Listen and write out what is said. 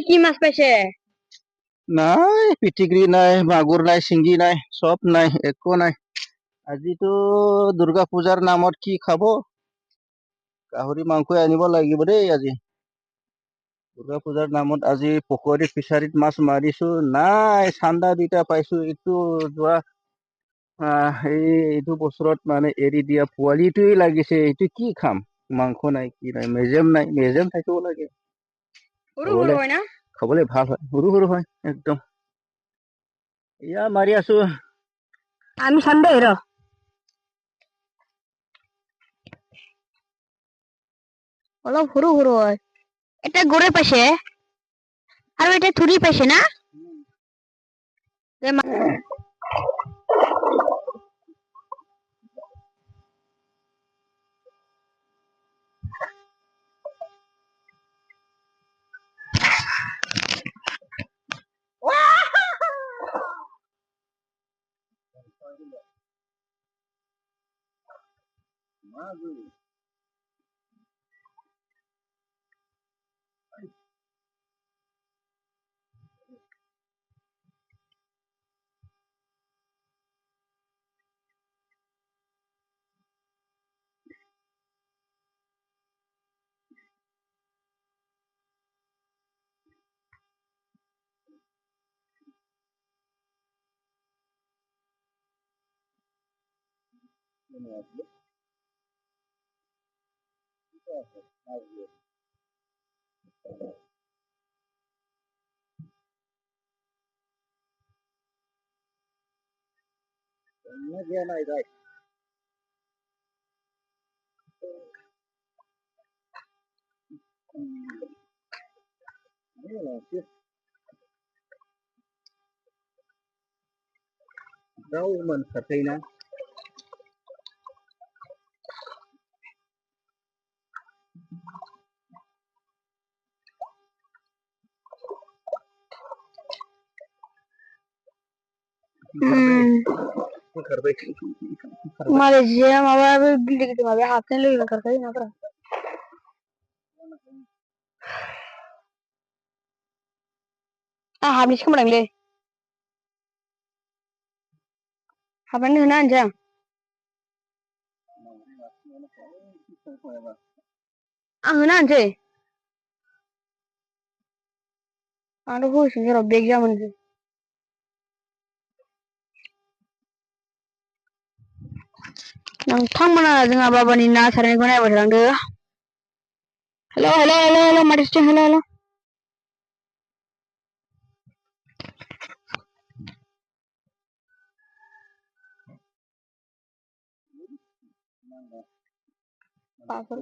কি মাছ পাইছে? নাই পিটিকৰি নাই, মাগুৰ নাই, শিঙি নাই, চব নাই, একো নাই। আজিতো দুৰ্গা পূজাৰ নামত কি খাব? গাহৰি মাংস আনিব লাগিব দেই আজি। দুৰ্গা পূজাৰ নামত আজি পুখুৰী ফিচাৰীত মাছ মাৰিছো, নাই। চান্দা দুটা পাইছো, এইটো যোৱা এইটো বছৰত মানে এৰি দিয়া পোৱালিটোৱে লাগিছে। এইটো কি খাম? মাংস নাই, কি নাই, মেজেম নাই। মেজেম থাকিব লাগে, সৰু হয় না? খাবলৈ ভাল হয়। সৰু সৰু হয় একদম। এয়া মাৰি আছো। আমি চান্দে ৰ অলপ সৰু হয়। এটা গৰে পাইছে আৰু এটা থুৰি পাইছে না? Rau mình thật thì nè. Malaysia माबा गिदिर गिदिर माबा हाबनाय लोगो ओंखारखायो नाफोरा। हाबनोसै खोमादांलै। हाबनानै होना होनसै आं। आं होना होनसै। आंथ' होसिनसै र' बेग जाबोनोसै। नोंथांमोना जोंहा बाबानि ना सारनायखौ नायबाय थालांदो। हेल' माथो हेल'। पागल।